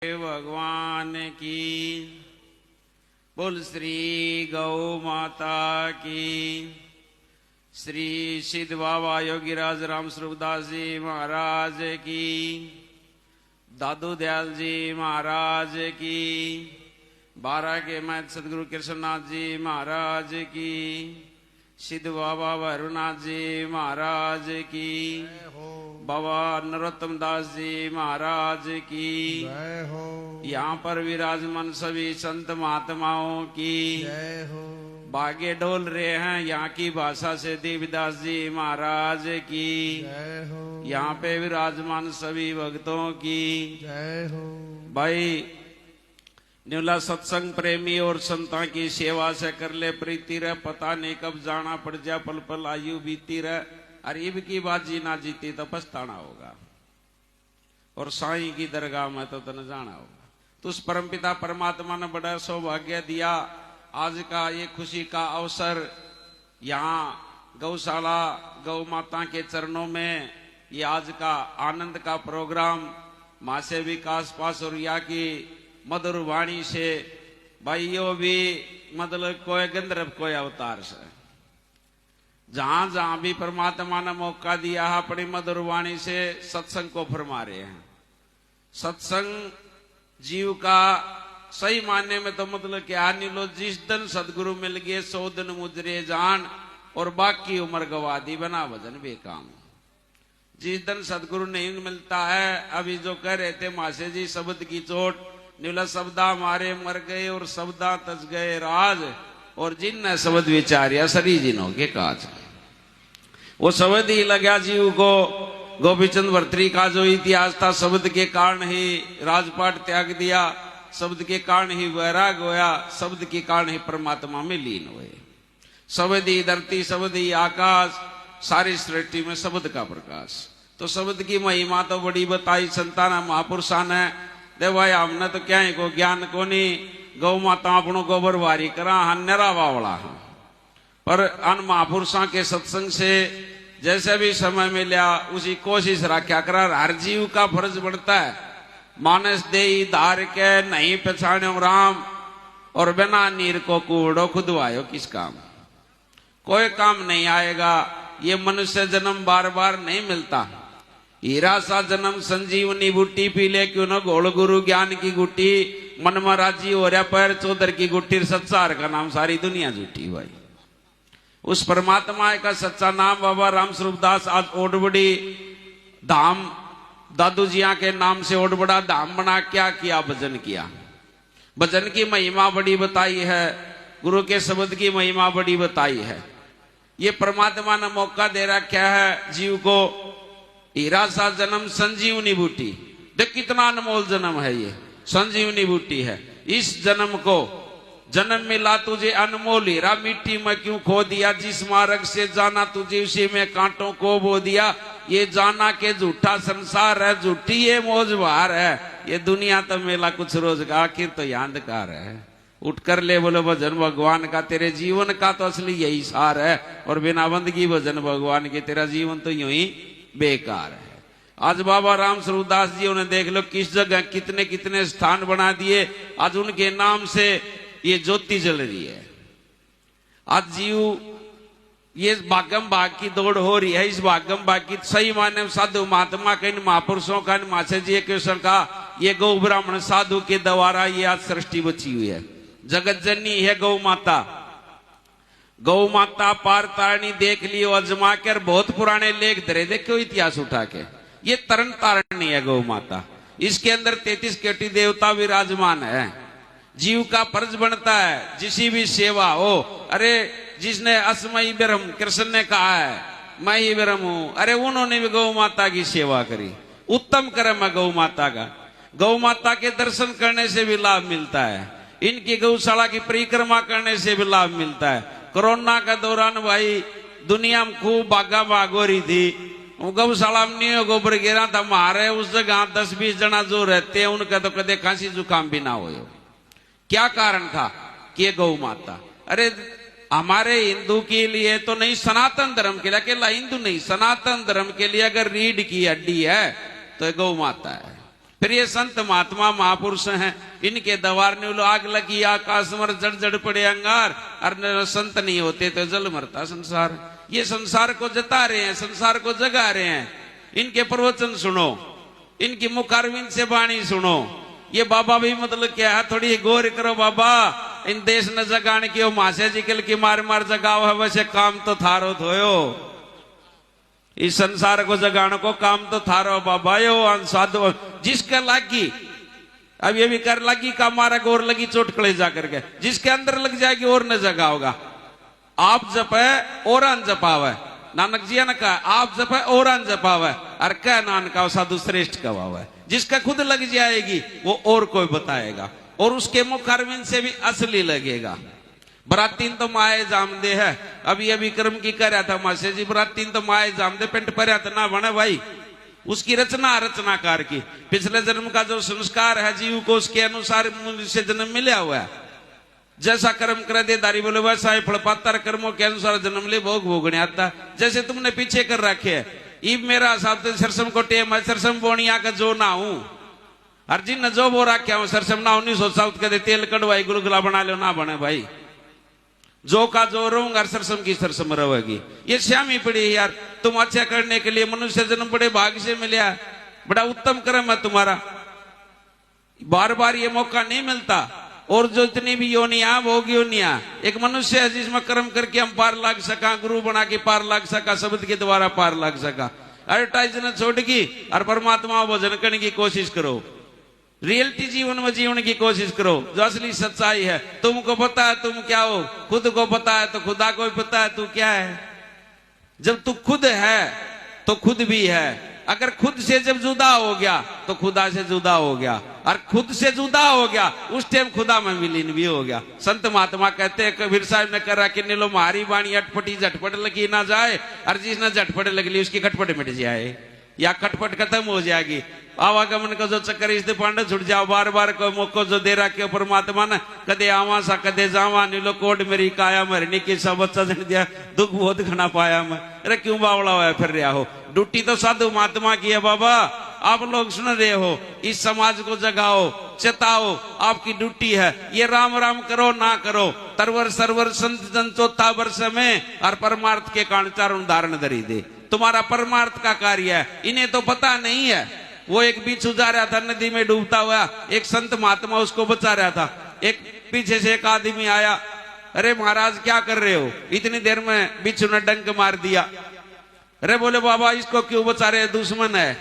भगवान की बोल। श्री गौ माता की। श्री सिद्ध बाबा योगीराज राम स्वरूपदास जी महाराज की। दादू दयाल जी महाराज की। बारह के महंत सदगुरु कृष्णनाथ जी महाराज की। सिद्ध बाबा भैरवनाथ जी महाराज की। बाबा नरोत्तम दास जी महाराज की। यहाँ पर विराजमान सभी संत महात्माओं की बागे डोल रहे हैं। यहाँ की भाषा से देवदास जी महाराज की। यहाँ पे विराजमान सभी भक्तों की भाई। न्यूला सत्संग प्रेमी और संता की सेवा से कर ले प्रीति रे। पता नहीं कब जाना पड़ जा, पल पल आयु बीती रे। अरे इब की बात जीना जीती तो पछताना होगा, और साईं की दरगाह में तो तने जाना होगा। तो उस परमपिता परमात्मा ने बड़ा सौभाग्य दिया। आज का ये खुशी का अवसर, यहाँ गौशाला गौ माता के चरणों में ये आज का आनंद का प्रोग्राम माँ से विकास पास और यहाँ की मधुर वाणी से भाइयों भी मतलब कोई गंधर्व कोई अवतार से जहां जहां भी परमात्मा ने मौका दिया है अपनी मधुर वाणी से सत्संग को फरमा रहे हैं। सत्संग जीव का सही मानने में तो मतलब क्या लो, जिस दिन सदगुरु मिल गए 100 दिन मुजरे जान और बाकी उम्र गवा दी बना भजन बेकाम। जिस दिन सदगुरु नहीं मिलता है, अभी जो कह रहे थे मासे जी शब्द की चोट नीला शब्दा मारे मर गए और शब्दा तज गए राज, और जिन शब्द विचारिया सरी जिनों के काज। वो शब्द ही लगा जीव को। गोपीचंद वर्त्री का जो इतिहास था, शब्द के कारण ही राजपाट त्याग दिया, शब्द के कारण ही वैराग होया, शब्द के कारण ही परमात्मा में लीन हुए। शब्द ही धरती, शब्द ही आकाश, सारी सृष्टि में शब्द का प्रकाश। तो शब्द की महिमा तो बड़ी बताई संतान महापुरुषा ने। दे भाई हमने तो क्या है को ज्ञान को नहीं, गौ माता अपनों गोबर वारी करा हन्नेरा बावला। पर अन महापुरुषों के सत्संग से जैसे भी समय मिला उसी कोशिश रखा करा। हर जीव का फर्ज बनता है मानस दे धार के नहीं पहचानो राम, और बिना नीर को कूड़ो खुदवायो किस काम। कोई काम नहीं आएगा। ये मनुष्य जन्म बार बार नहीं मिलता। हीरा सा जन्म संजीवनी बूटी पी ले क्यों न घोड़ गुरु ज्ञान की गुट्टी। मन महाराजी हो रहा पैर चौधर की गुट्टी, सत्सार का नाम सारी दुनिया झूठी भाई। उस परमात्मा का सच्चा नाम बाबा राम स्वरूपदास आज ओडबड़ी धाम दादू जिया के नाम से ओडबड़ा धाम बना क्या किया, भजन किया। भजन की महिमा बड़ी बताई है, गुरु के शब्द की महिमा बड़ी बताई है। ये परमात्मा ने मौका दे रखा है जीव को। हीरा सा जन्म संजीवनी बूटी, देख कितना अनमोल जन्म है ये, संजीवनी बूटी है। इस जन्म को जन्म मिला तुझे अनमोल हीरा, मिट्टी में क्यों खो दिया। जिस मार्ग से जाना तुझे उसी में कांटों को बो दिया। ये जाना के झूठा संसार है, झूठी ये मौज बहार है। ये दुनिया तो मेला कुछ रोज का, आखिर तो यहाँ अंधकार है। उठ कर ले बोलो भजन भगवान का, तेरे जीवन का तो असली यही सार है। और बिना बंदगी भजन भगवान के तेरा जीवन तो यूं ही बेकार है। आज बाबा राम स्वरूपदास जी उन्हें देख लो किस जगह कितने कितने स्थान बना दिए। आज उनके नाम से ये ज्योति जल रही है। आज जीव ये भागम भाग की दौड़ हो रही है। इस भागम भाग की सही माने साधु महात्मा का, इन महापुरुषों का, इन मासे जी कृष्ण का, ये गौ ब्राह्मण साधु के द्वारा ये आज सृष्टि बची हुई है। जगत जननी है गौ माता। गौ माता पार तारणी देख लियो अजमा कर, बहुत पुराने लेख धरे देखो इतिहास उठा के। ये तरण तारणी है गौ माता। इसके अंदर 33 कोटि देवता विराजमान है। जीव का फर्ज बनता है जिसी भी सेवा हो। अरे जिसने असमयी ब्रह्म कृष्ण ने कहा है मैं ही ब्रह्म हूं, अरे उन्होंने भी गौ माता की सेवा करी। उत्तम कर्म है गौ माता का। गौ माता के दर्शन करने से भी लाभ मिलता है। इनकी गौशाला की परिक्रमा करने से भी लाभ मिलता है। कोरोना का दौरान भाई दुनिया में खूब भागा भाग हो रही थी। गौशाला में नहीं गोबर गिरा था मारे उस जगह 10-20 जना जो रहते हैं उनका तो कदे खांसी जुकाम भी ना हो। क्या कारण था कि ये गौ माता। अरे हमारे हिंदू के लिए तो नहीं, सनातन धर्म के लिए, अकेला हिंदू नहीं, सनातन धर्म के लिए अगर रीढ़ की हड्डी है तो गौ माता है। फिर ये संत महात्मा महापुरुष हैं, इनके दवार ने लो आग लगी आकाश मर जड़ जड़ पड़े अंगार, और संत नहीं होते तो जल मरता संसार। ये संसार को जता रहे हैं, संसार को जगा रहे हैं। इनके प्रवचन सुनो, इनकी मुखारविंद से वाणी सुनो। ये बाबा भी मतलब क्या है, थोड़ी गौर करो बाबा, इन देश न जगाने की मासे जिकल की मार मार जगाओ है, वैसे काम तो थारो थोयो। इस संसार को जगाने को काम तो थारो बाबा यो साधु जिसका लागी, अब ये भी कर लगी का मारा और लगी चोट कले जाकर के, जिसके अंदर लग जाएगी और न जगाओगा। आप जपे और जपावे, नानक जी ने कहा आप जपे और जपावे, और कह नानका साधु श्रेष्ठ कवावे। जिसका खुद लग जाएगी वो और कोई बताएगा, और उसके मुख अरविंद से भी असली लगेगा। बरातीन तो माए जामदे है, अभी कर्म की कर रहा था मासे जी, बरातीन तो माए जामदे पेंट पर ना बने भाई, उसकी रचनाकार की पिछले जन्म का जो संस्कार है जीव को, उसके अनुसार से जन्म मिला हुआ है। जैसा कर्म कर दे दारी बोले वैसा ही फल पाता, कर्मों के अनुसार जन्म ले भोग भोगने आता। जैसे तुमने पीछे कर रखे है, इब मेरा हिसाब से सरसम को टेम है, सरसम बोनिया का जो ना हूं, अर्जिन न जो बो रखा हूं सरसम ना हूं, नहीं सोचा कहते तेल कड़वाई गुलगुला बना लो, ना बने भाई। जो का जो रहूंगा सरसम की सरसम रहेगी। ये श्यामी पड़ी यार, तुम अच्छा करने के लिए मनुष्य जन्म बड़े भाग्य से मिला, बड़ा उत्तम कर्म है तुम्हारा, बार बार ये मौका नहीं मिलता। और जो इतनी भी योनिया भोग योनिया, एक मनुष्य है जिसमें कर्म करके हम पार लाग सका, गुरु बना के पार लाग सका, शब्द के द्वारा पार लाग सका। एडवर्टाइज न छोड़ की और परमात्मा भोजन करने की कोशिश करो, रियलिटी जीवन में जीवन की कोशिश करो, जो असली सच्चाई है। तुमको पता है तुम क्या हो, खुद को पता है तो खुदा को भी पता है तू क्या है। जब तू खुद है तो खुद भी है, अगर खुद से जब जुदा हो गया तो खुदा से जुदा हो गया, और खुद से जुदा हो गया उस टाइम खुदा में विलीन भी हो गया। संत महात्मा कहते हैं, कबीर साहब ने कर रखी नीलो मारी बाणी अटपटी झटपट लगी ना जाए, और जिसने झटपट लगली उसकी खटपट मिट जाए या खटपट खत्म हो जाएगी। आवागमन का जो चक्कर इस पांडे छुट जाओ, बार बार को मौको जो दे रखे परमात्मा ने, कदे आवा सा कदे जावा, नीलो कोड मेरी काया मरनी की सब बच्चा जन दिया, दुख बहुत घना पाया मैं। अरे क्यों बावला हुआ फिर रहा हो, ड्यूटी तो साधु महात्मा की है बाबा। आप लोग सुन रहे हो, इस समाज को जगाओ, चेताओ, आपकी ड्यूटी है। ये राम राम करो ना करो, तरवर सरवर संत जन चौथा वर्ष में, और परमार्थ के कारण चारों उदाहरण धरी दे। तुम्हारा परमार्थ का कार्य है, इन्हें तो पता नहीं है। वो एक बिच्छू जा रहा था नदी में डूबता हुआ, एक संत महात्मा उसको बचा रहा था। एक पीछे से एक आदमी आया, अरे महाराज क्या कर रहे हो, इतनी देर में बिच्छू ने डंक मार दिया। अरे बोले बाबा इसको क्यों बचा रहे, दुश्मन है।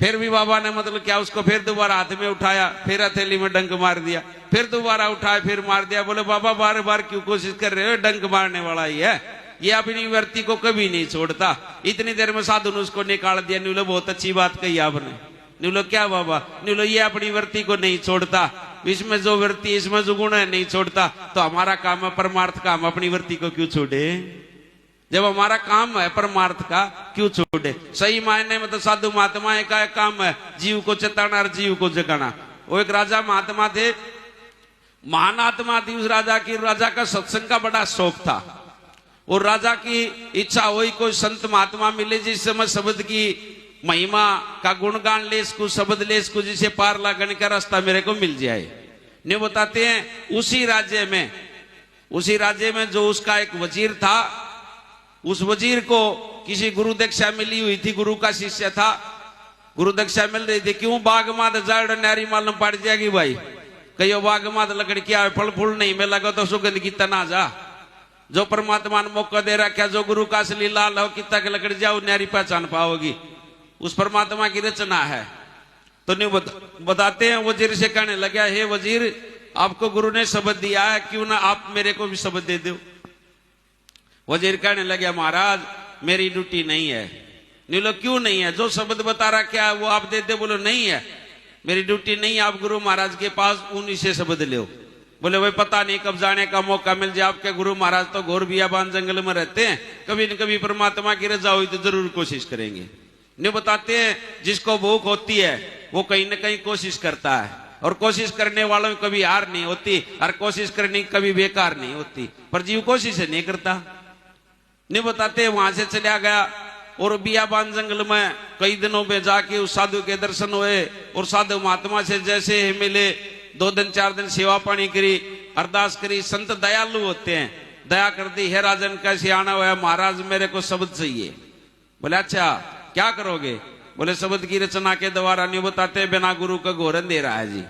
फिर भी बाबा ने मतलब क्या, उसको फिर दोबारा हाथ में उठाया, फिर हथेली में डंक मार दिया, फिर दोबारा उठाया, फिर मार दिया। बोले बाबा बार बार क्यों कोशिश कर रहे हो, डंक मारने वाला ही है, ये अपनी व्यक्ति को कभी नहीं छोड़ता। इतनी देर में साधु ने उसको निकाल दिया। नीलो बहुत अच्छी बात कही आपने। नीलो क्या बाबा, नीलो ये अपनी व्यक्ति को नहीं छोड़ता, इसमें जो व्यक्ति इसमें जो गुण है नहीं छोड़ता, तो हमारा काम है परमार्थ का, हम अपनी व्यक्ति को क्यों छोड़े। जब हमारा काम है परमार्थ का क्यों छोड़े। सही मायने में तो साधु महात्मा का काम है जीव को चेताना और जीव को जगाना। वो एक राजा महात्मा थे, महान आत्मा थी उस राजा की। राजा का सत्संग का बड़ा शौक था, और राजा की इच्छा हुई कोई संत महात्मा मिले जिस समय शब्द की महिमा का गुणगान ले इसको, शब्द ले इसको, जिसे पार लागने का रास्ता मेरे को मिल जाए। नहीं बताते हैं उसी राज्य में जो उसका एक वजीर था, उस वजीर को किसी गुरु दीक्षा मिली हुई थी, गुरु का शिष्य था, गुरु दीक्षा मिल रही थी। क्यों बाग मात जड़ नारी मालूम पड़ जाएगी भाई, कहो बाग मात लकड़ी क्या फल फूल नहीं मिला तो सुगंध की तना जा। जो परमात्मा ने मौका दे रखा, जो गुरु का असली लाल हो कितना के लकड़ी जाओ नारी पहचान पाओगी, उस परमात्मा की रचना है। तो नहीं बताते हैं, वजीर से कहने लगा, हे वजीर आपको गुरु ने शब्द दिया है, क्यों ना आप मेरे को भी शब्द दे दो। वजीर कहने लगे महाराज मेरी ड्यूटी नहीं है। नीलो क्यों नहीं है, जो शब्द बता रहा क्या है वो आप दे दे। बोलो नहीं है मेरी ड्यूटी नहीं है, आप गुरु महाराज के पास उन्हीं से शब्द लो। बोले भाई पता नहीं कब जाने का मौका मिल जाए, आपके गुरु महाराज तो घोर बियाबान जंगल में रहते हैं, कभी न कभी परमात्मा की रजा हुई तो जरूर कोशिश करेंगे। नहीं बताते हैं जिसको भूख होती है वो कहीं न कहीं कोशिश करता है, और कोशिश करने वालों में कभी हार नहीं होती, और कोशिश करनी कभी बेकार नहीं होती, पर जीव कोशिश नहीं करता। नहीं बताते वहां से चला गया, और बियाबान जंगल में कई दिनों में जाके उस साधु के दर्शन हुए और साधु महात्मा से जैसे ही मिले, 2 दिन 4 दिन सेवा पानी करी, अरदास करी। संत दयालु होते हैं, दया कर दी, हे राजन कैसे आना हुआ है? महाराज मेरे को शब्द चाहिए। बोले अच्छा क्या करोगे? बोले शब्द की रचना के द्वारा नहीं बताते, बिना गुरु का घोर अंधेरा है जी,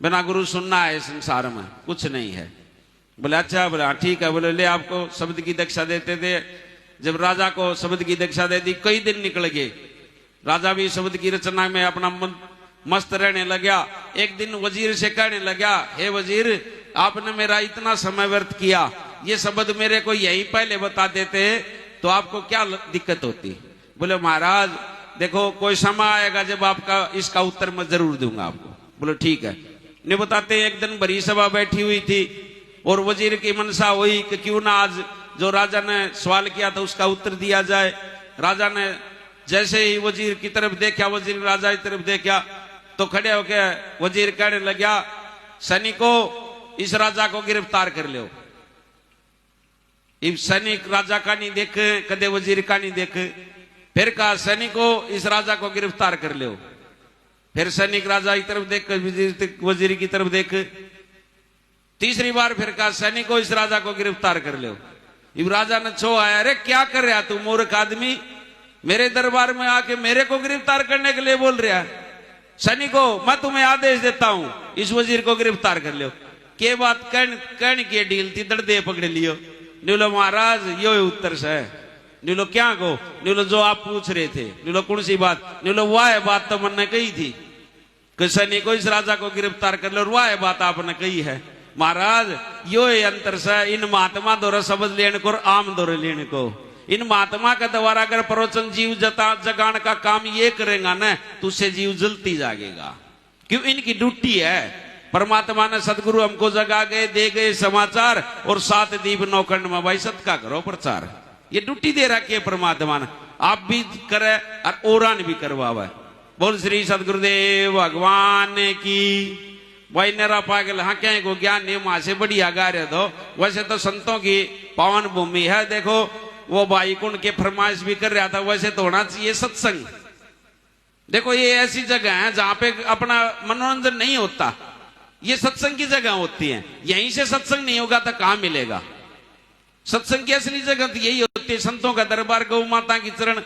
बिना गुरु सुनना है संसार में कुछ नहीं है। बोले अच्छा, बोले हाँ ठीक है। बोले ले आपको शब्द की दीक्षा देते थे। जब राजा को शब्द की दीक्षा दे दी, कई दिन निकल गए, राजा भी शब्द की रचना में अपना मन मस्त रहने लगा। एक दिन वजीर से कहने लगा, हे वजीर आपने मेरा इतना समय व्यर्थ किया, ये शब्द मेरे को यही पहले बता देते तो आपको क्या दिक्कत होती? बोले महाराज देखो कोई समय आएगा जब आपका इसका उत्तर मैं जरूर दूंगा आपको। बोले ठीक है। नहीं बताते, एक दिन बड़ी सभा बैठी हुई थी और वजीर की मनसा हुई कि क्यों ना आज जो राजा ने सवाल किया था उसका उत्तर दिया जाए। राजा ने जैसे ही वजीर की तरफ देखा, वजीर राजा की तरफ देखा तो खड़े होकर वजीर कहने लगा, सैनिकों इस राजा को गिरफ्तार कर लो। इस सैनिक राजा का नहीं देखे, कदे वजीर का नहीं देखे। फिर कहा सैनिकों इस राजा को गिरफ्तार कर लो। फिर सैनिक राजा की तरफ देख, वजीर की तरफ देख। तीसरी बार फिर कहा सैनिकों इस राजा को गिरफ्तार कर लो। इब राजा ने छो आया, अरे क्या कर रहा तू मूर्ख आदमी, मेरे दरबार में आके मेरे को गिरफ्तार करने के लिए बोल रहा है? सैनिकों मैं तुम्हें आदेश देता हूं इस वजीर को गिरफ्तार कर लो। के बात कहने की डील थी, दर्दे पकड़ लियो। नीलो महाराज यो उत्तर से नीलो क्या को? नीलो जो आप पूछ रहे थे। नीलो कौन सी बात? नीलो वाह बात तो मैंने कही थी कि सैनिकों इस राजा को गिरफ्तार कर लो, वाह बात आपने कही है। महाराज यो अंतर से इन महात्मा द्वारा शब्द लेने को और आम द्वारा लेने को, इन महात्मा के द्वारा अगर प्रवचन जीव जगान का काम ये करेगा ना तो उससे जीव जलती जागेगा। क्यों? इनकी ड्यूटी है। परमात्मा ने सदगुरु हमको जगा गए, दे गए समाचार और 7 दीप 9 खंड में भाई सत्का करो प्रचार। ये ड्यूटी दे रखी है परमात्मा ने, आप भी करे और औरान भी करवावे। बोल श्री सदगुरुदेव भगवान की। भाई नेरा पागल हाँ क्या को ज्ञान नहीं माँ से बढ़िया गा रहे तो। वैसे तो संतों की पावन भूमि है, देखो वो भाई कुंड के फरमाइश भी कर रहा था, वैसे तो होना चाहिए सत्संग। देखो ये ऐसी जगह है जहां पे अपना मनोरंजन नहीं होता, ये सत्संग की जगह होती है। यहीं से सत्संग नहीं होगा तो कहां मिलेगा? सत्संग की असली जगह तो यही होती है, संतों का दरबार, गौ माता की चरण,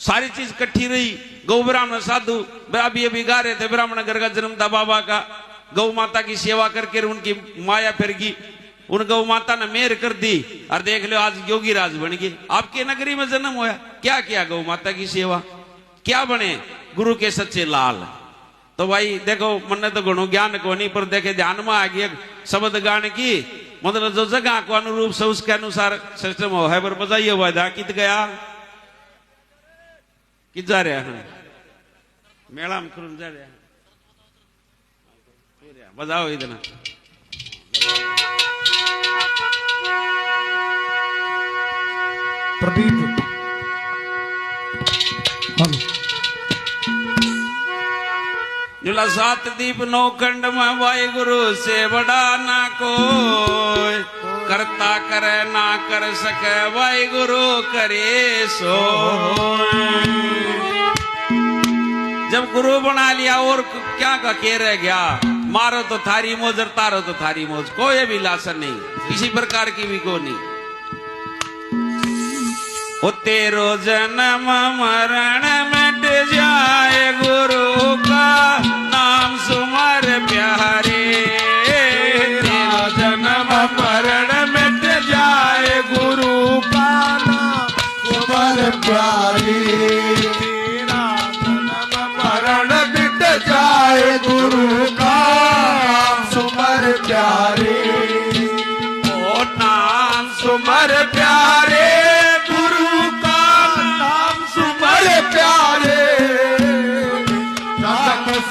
सारी चीज इकट्ठी रही। गौ ब्राह्मण साधु अभी अभी गा रहे थे, ब्राह्मण घर का जन्म था बाबा का, गौ माता की सेवा करके उनकी माया फिर गई, उन गौ माता ने मेहर कर दी और देख लो आज योगी राज बन गए। आपके नगरी में जन्म हुआ, क्या किया गौ माता की सेवा, क्या बने? गुरु के सच्चे लाल। तो भाई देखो मन तो गुणों ज्ञान को नहीं, पर देखे ध्यान में आ गया शब्द गान की, मतलब जो जगह को अनुरूप से उसके अनुसार सिस्टम हो है। पर बताइए वादा कित गया कित जा रहा है? मेला में खुल जा रहा है, बजाओ इतना। प्रदीप जुला 7 दीप 9 खंड में वाहे गुरु से बड़ा ना कोई, करता करे ना कर सके वाहे गुरु करे सो। जब गुरु बना लिया और क्या का के रह गया? मारो तो थारी मौज और तारो तो थारी मौज, कोई अभिलाषा नहीं, किसी प्रकार की भी को नहीं। ओ तेरो जन्म मरण मिट जाए, गुरु का नाम सुमर प्यारे। तेरा जन्म मरण मिट जाए, गुरु का नाम सुमर प्यारे। तेरा जन्म मरण मिट जाए, गुरु का नाम सुमर प्यारे। ओ नाम सुमर प्यारे,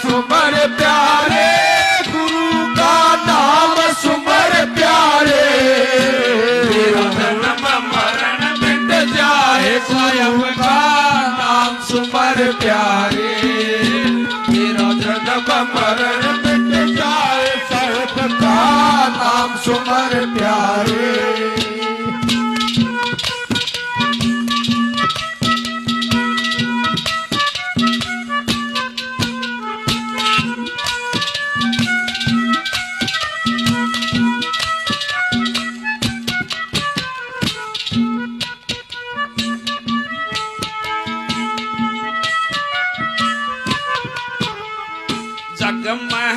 सुमर प्यारे, गुरु का नाम सुमर प्यारे। तेरा जन्म मरण मिट जाए, स्वयं का नाम सुमर प्यारे। तेरा जन्म मरण मिट जाए, स्वयं का नाम सुमर प्यारे। जग में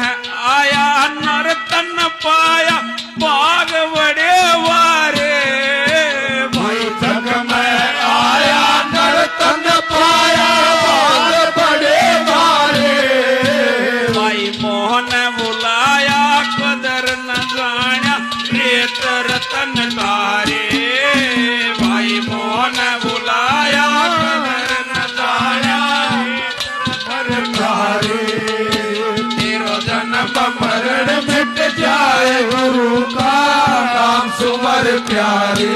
आया नर तन पाया भाग बड़े वारे भाई जग में आया नर तन पाया भाग बड़े वारे भाई मोहन बुलाया कदर न जाना रेत रतन तारे भाई मोहन बुलाया कदर न जाना प्यारे तेरो जन्म मरण मिट जाए गुरु का नाम सुमर प्यारे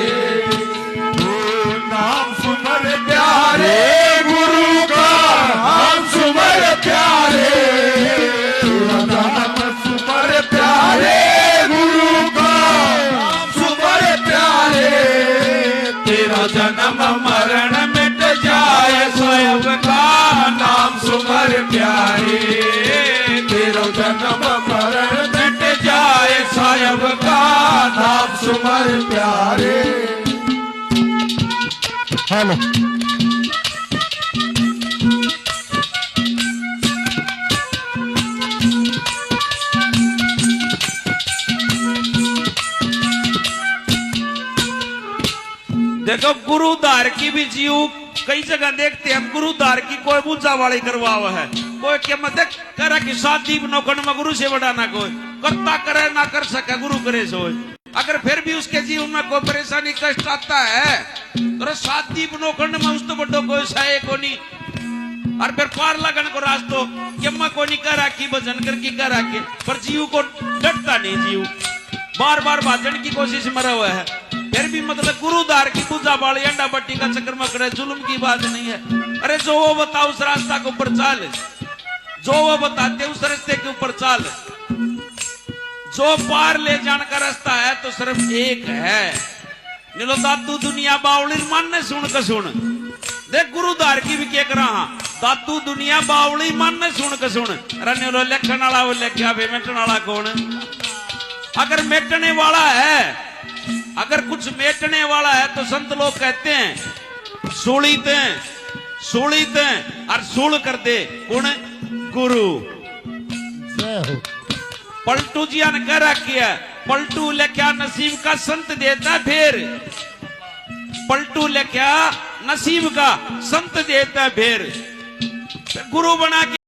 नाम सुमर प्यारे गुरु का नाम सुमर प्यारे नाम सुमर प्यारे गुरु का नाम सुमर प्यारे तेरा जन्म मरण मिट जाए स्वयं का नाम सुमर प्यारे तेरा जन्म मरण मिट जाए साहब का नाम सुमर प्यारे। हेलो देखो गुरुद्वार की भी जीव कई जगह देखते हैं गुरुद्वार की कोई पूजा वाली करवा हुआ है कोई क्या मत करे कि शादी नौकन में गुरु से बड़ा ना कोई करता करे ना कर सके गुरु करे सो अगर फिर भी उसके जीवन में कोई परेशानी कष्ट आता है तो शादी नौकन में उस तो बड़ो कोई सहे को नहीं और फिर पार लगन को रास्तो यम्मा को नहीं करा की भजन करके करा के पर जीव को डरता नहीं जीव बार बार भाजन की कोशिश में रहा हुआ है फिर भी मतलब गुरुद्वार की पूजा वाली अंडा बट्टी का चक्कर में करे जुल्म की बात नहीं है। अरे जो वो बता उस रास्ता के ऊपर चाल जो वो बताते उस रास्ते के ऊपर चाल जो पार ले जाने का रास्ता है तो सिर्फ एक है नीलो दादू दुनिया बावली मन ने सुन के सुन देख गुरुद्वार की भी क्या करा दादू दुनिया बावली मन ने सुन के सुन अरे नीलो लिखन वाला वो लिखा भाई मेटने वाला कौन अगर मेटने वाला है अगर कुछ मेटने वाला है तो संत लोग कहते हैं सूलिते और सूल कर दे कौन गुरु पलटू जी ने कह रखिया पलटू लेख्या नसीब का संत देता फिर पलटू लेख्या नसीब का संत देता फिर गुरु बना के